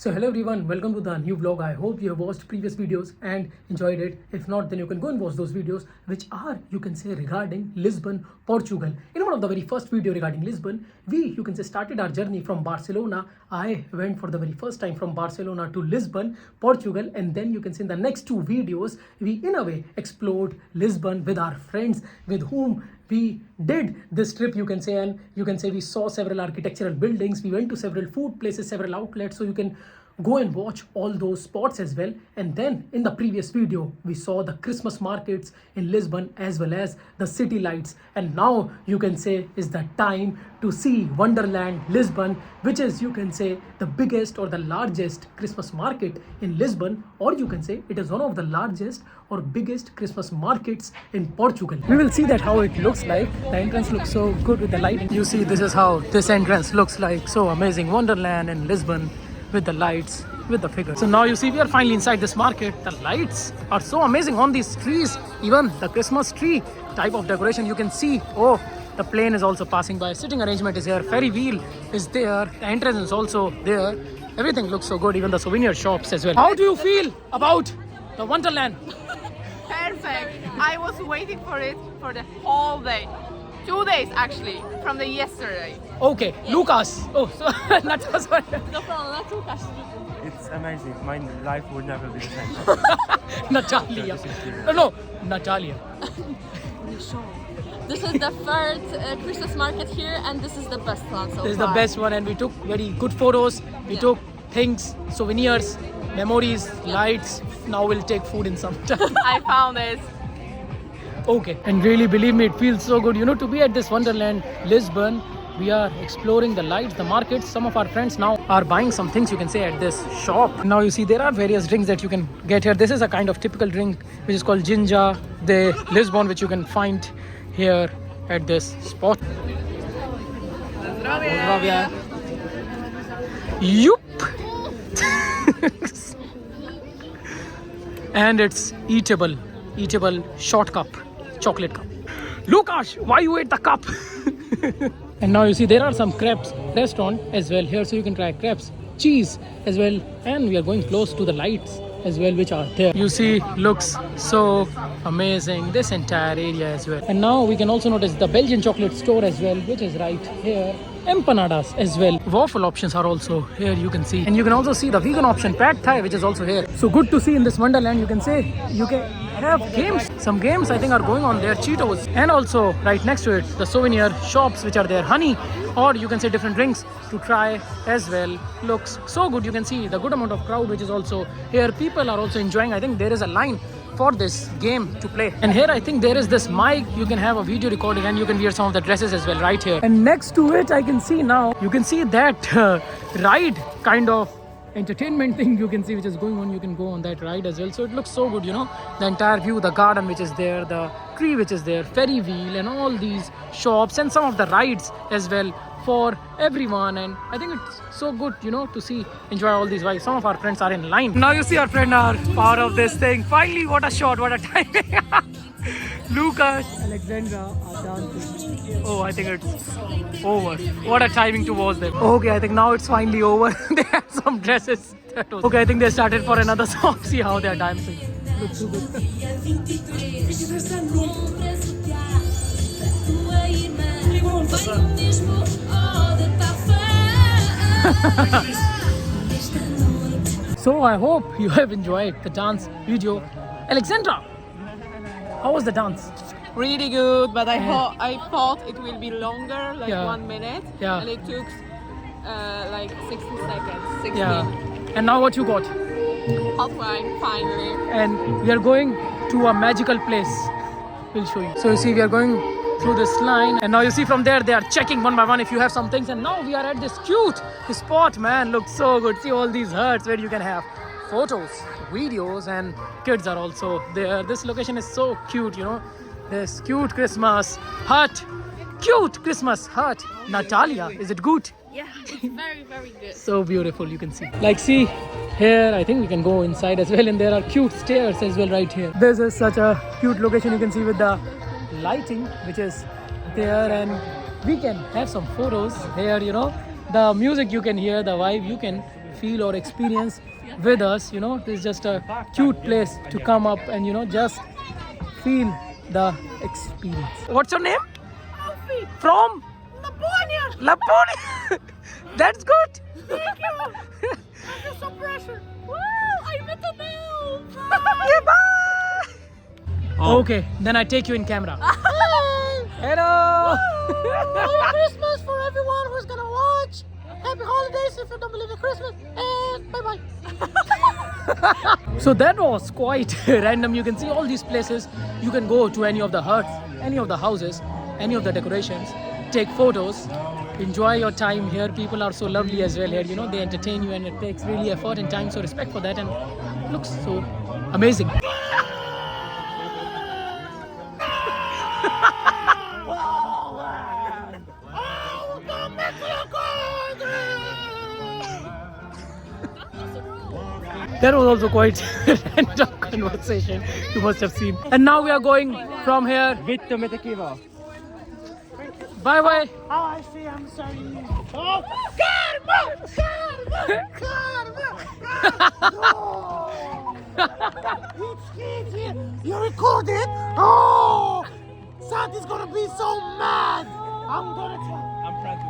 So hello everyone, welcome to the new vlog. I hope you have watched previous videos and enjoyed it. If not, then you can go and watch those videos, which are, you can say, regarding Lisbon, Portugal. In one of the very first video regarding Lisbon, you can say, started our journey from Barcelona. I went for the very first time from Barcelona to Lisbon, Portugal, and then you can say in the next two videos, we in a way explored Lisbon with our friends with whom we did this trip, you can say, and you can say we saw several architectural buildings, we went to several food places, several outlets, so you can go and watch all those spots as well. And then in the previous video we saw the Christmas markets in Lisbon as well as the city lights, and now you can say is the time to see Wonderland Lisbon, which is, you can say, the biggest or the largest Christmas market in Lisbon, or you can say it is one of the largest or biggest Christmas markets in Portugal. We will see that how it looks like. The entrance looks so good with the lighting. You see, this is how this entrance looks like. So amazing. Wonderland in Lisbon with the lights, with the figures. So now you see we are finally inside this market. The lights are so amazing on these trees. Even the Christmas tree type of decoration you can see. Oh, the plane is also passing by. Sitting arrangement is here. Ferry wheel is there. The entrance is also there. Everything looks so good. Even the souvenir shops as well. How do you feel about the Wonderland? Perfect. I was waiting for it for the whole day. 2 days actually, from the yesterday. Okay, Lucas. Oh, so not sorry. No problem, not Lucas. It's amazing. My life would never be the same. Natalia. No, Natalia. This is the third Christmas market here, and this is the best one so far. This is the best one, and we took very good photos. We took things, souvenirs, memories, lights. Now we'll take food in some time. I found it. Okay, and really believe me, it feels so good, to be at this Wonderland Lisbon. We are exploring the lights, the markets. Some of our friends now are buying some things, you can say, at this shop. Now you see there are various drinks that you can get here. This is a kind of typical drink which is called Ginja de Lisbon, which you can find here at this spot. Zdravia. Yup. And it's eatable short cup, chocolate cup. Lukash, why you ate the cup? And now you see there are some crepes restaurant as well here, so you can try crepes, cheese as well, and we are going close to the lights as well, which are there. You see, looks so amazing, this entire area as well. And now we can also notice the Belgian chocolate store as well, which is right here. Empanadas as well. Waffle options are also here, you can see. And you can also see the vegan option, Pad Thai, which is also here. So good to see in this Wonderland, you can say, you can have games. Some games I think are going on there, Cheetos. And also right next to it, the souvenir shops which are there, honey, or you can say different drinks to try as well. Looks so good. You can see the good amount of crowd which is also here. People are also enjoying. I think there is a line for this game to play. And here I think there is this mic, you can have a video recording and you can wear some of the dresses as well right here. And next to it I can see now, you can see that ride kind of entertainment thing you can see which is going on. You can go on that ride as well. So it looks so good, the entire view, the garden which is there, the tree which is there, ferry wheel, and all these shops and some of the rides as well for everyone. And I think it's so good, to see, enjoy all these while some of our friends are in line. Now you see our friend are part of this thing. Finally, what a shot, what a timing. Lucas, Alexandra are dancing. Oh, I think it's over. What a timing to watch them. Okay, I think now it's finally over. They have some dresses. Okay, I think they started for another song. See how they are dancing. Looks so good. So I hope you have enjoyed the dance video. Alexandra, how was the dance? Really good, but I thought it will be longer, like 1 minute. Yeah. And it took like 60 seconds. 16. Yeah. And now what you got? Hot wine, finally. And we are going to a magical place. We'll show you. So you see, we are going through this line, and now you see from there they are checking one by one if you have some things. And now we are at this cute spot, man. Looks so good. See all these huts where you can have photos, videos, and kids are also there. This location is so cute, This cute Christmas hut. Cute Christmas hut. Natalia, is it good? Yeah, it's very, very good. So beautiful, you can see. Like, see here, I think we can go inside as well, and there are cute stairs as well right here. This is such a cute location, you can see, with the lighting which is there, and we can have some photos here, the music you can hear, the vibe you can feel or experience with us. You know, this is just a cute place to come up and, you know, just feel the experience. What's your name? Alfie. From? Laponia. Laponia. That's good. Thank you. I feel so pressure. Woo! I met a nail. Yeah, bye. Okay, then I take you in camera. Hello. Merry Christmas for everyone who's gonna watch. Happy holidays if you don't believe in Christmas. And bye bye. So that was quite random. You can see all these places. You can go to any of the huts, any of the houses, any of the decorations, take photos, enjoy your time here. People are so lovely as well here. You know, they entertain you and it takes really effort and time. So respect for that, and it looks so amazing. That was also quite random conversation. You must have seen. And now we are going from here. Vittu me teki vaan. Bye bye. Oh, I see. I'm sorry. Oh, karma! It's here. You record it? Oh, Santi's gonna be so mad. I'm gonna try. I'm proud to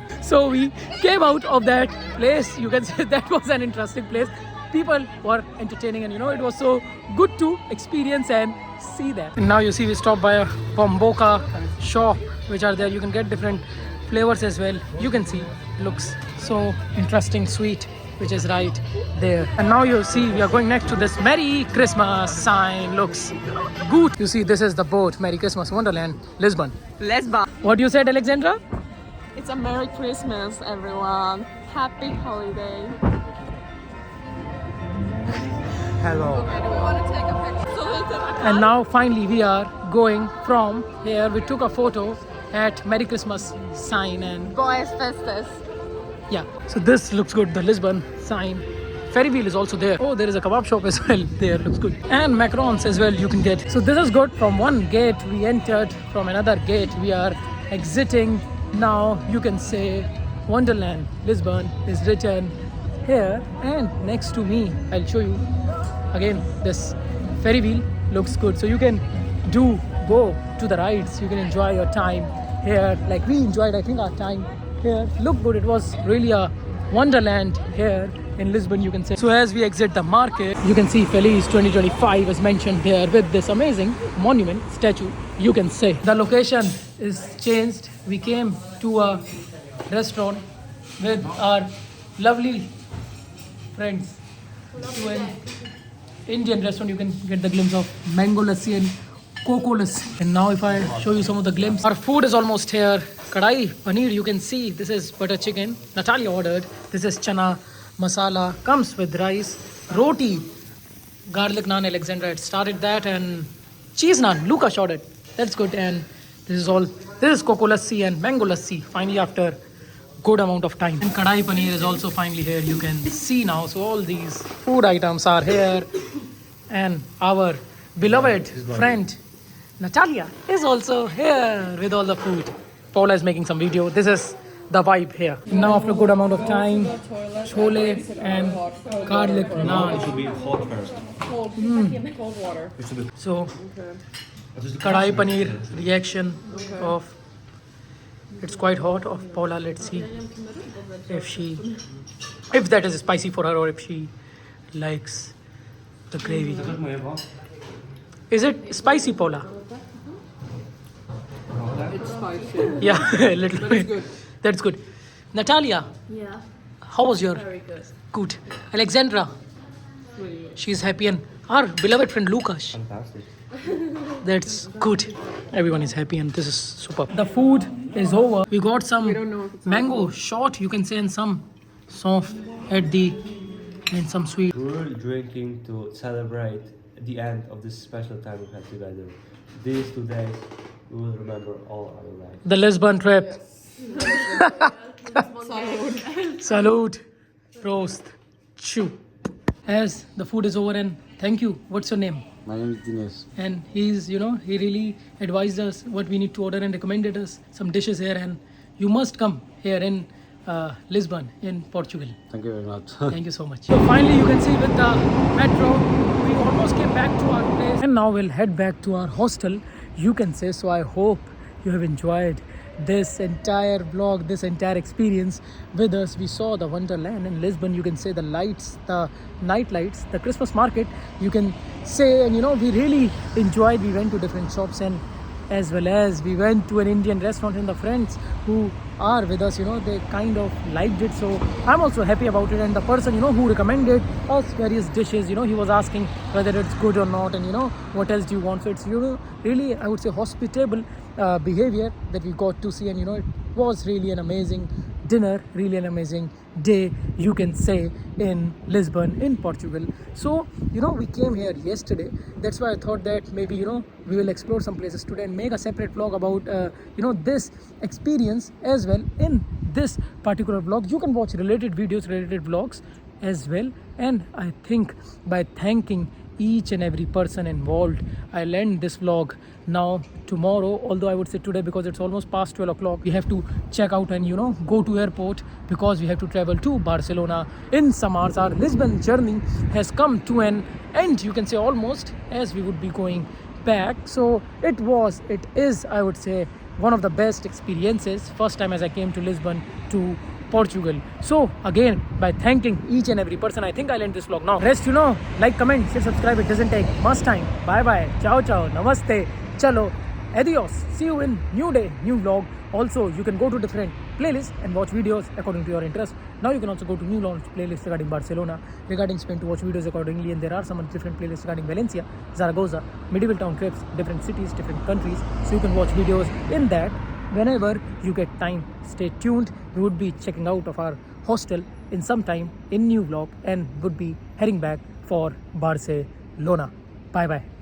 tell. So we came out of that place. You can say that was an interesting place. People were entertaining, and you know, it was so good to experience and see that. And now you see we stopped by a Bomboka shop which are there. You can get different flavors as well. You can see it looks so interesting, sweet, which is right there. And now you see we are going next to this Merry Christmas sign. Looks good. You see this is the boat, Merry Christmas Wonderland, Lisbon. Lesba. What you said, Alexandra? It's a Merry Christmas, everyone. Happy holiday. Hello. And now finally we are going from here. We took a photo at Merry Christmas sign, and Boas Festas. yeah, so this looks good, the Lisbon sign. Ferry wheel is also there. Oh, there is a kebab shop as well there, looks good. And macarons as well you can get. So this is good. From one gate we entered, from another gate we are exiting. Now you can say Wonderland Lisbon is written here, and next to me I'll show you again this ferry wheel looks good. So you can go to the rides, you can enjoy your time here like we enjoyed, I think, our time here. Look good. It was really a wonderland here in Lisbon, you can say. So as we exit the market, you can see Feliz 2025 is mentioned here with this amazing monument statue, you can say. The location is changed. We came to a restaurant with our lovely friends to an Indian restaurant. You can get the glimpse of mango lassi and cocoa lassi. And now if I show you some of the glimpse, our food is almost here. Kadai paneer, you can see this is butter chicken. Natalia ordered. This is chana masala, comes with rice, roti, garlic naan. Alexandra had started that, and cheese naan. Lukas ordered. That's good. And this is cocoa lassi and mango lassi. Finally, after good amount of time. And kadai paneer is also finally here. You can see now. So all these food items are here, and our beloved friend Natalia is also here with all the food. Paula is making some video. This is the vibe here. Now after a good amount of time, chole and garlic naan. It should be hot first. Cold water. So kadai paneer reaction of, it's quite hot, of Paula. Let's see if that is spicy for her, or if she likes the gravy. Is it spicy, Paula? It's spicy. Yeah, a little bit. good. That's good. Natalia, Yeah. how was your? Very good. Good. Alexandra, Really good. she's happy, and our beloved friend Lukas. Fantastic. That's good. Everyone is happy, and this is super. The food is over. We got some don't know if it's mango shot, you can say, and some soft at the and some sweet. We're drinking to celebrate the end of this special time we had together. These 2 days we will remember all our lives. The Lisbon trip. Salute. Prost. Chew. As the food is over, and thank you. What's your name? My name is Dinesh. And he's, he really advised us what we need to order and recommended us some dishes here, and you must come here in Lisbon in Portugal. Thank you very much. Thank you so much. So finally you can see with the metro, we almost came back to our place and now we'll head back to our hostel, you can say. So I hope you have enjoyed this entire vlog, this entire experience with us. We saw the wonderland in Lisbon, you can say, the lights, the night lights, the Christmas market, you can say, and we really enjoyed. We went to different shops and as well as we went to an Indian restaurant, and the friends who are with us, they kind of liked it. So I'm also happy about it. And the person, who recommended us various dishes, he was asking whether it's good or not and, what else do you want. So it's, really, I would say, hospitable behavior that we got to see. And, it was really an amazing dinner, really an amazing day, you can say, in Lisbon, in Portugal. So, we came here yesterday. That's why I thought that maybe, we will explore some places today and make a separate vlog about, this experience as well. In this particular vlog, you can watch related videos, related vlogs as well. And I think by thanking each and every person involved, I'll end this vlog now. Tomorrow, although I would say today, because it's almost past 12 o'clock, we have to check out and go to airport because we have to travel to Barcelona in some hours. Our Lisbon journey has come to an end, you can say, almost, as we would be going back. So it is, I would say, one of the best experiences. First time as I came to Lisbon to Portugal. So again, by thanking each and every person, I think I'll end this vlog now. Rest, like, comment, share, subscribe. It doesn't take much time. Bye bye, ciao ciao, namaste, chalo, adios. See you in new day, new vlog. Also, you can go to different playlists and watch videos according to your interest. Now you can also go to new launch playlists regarding Barcelona, regarding Spain, to watch videos accordingly. And there are some different playlists regarding Valencia, Zaragoza, medieval town trips, different cities, different countries. So you can watch videos in that whenever you get time. Stay tuned. We would be checking out of our hostel in some time in new vlog and would be heading back for Barcelona. Bye bye.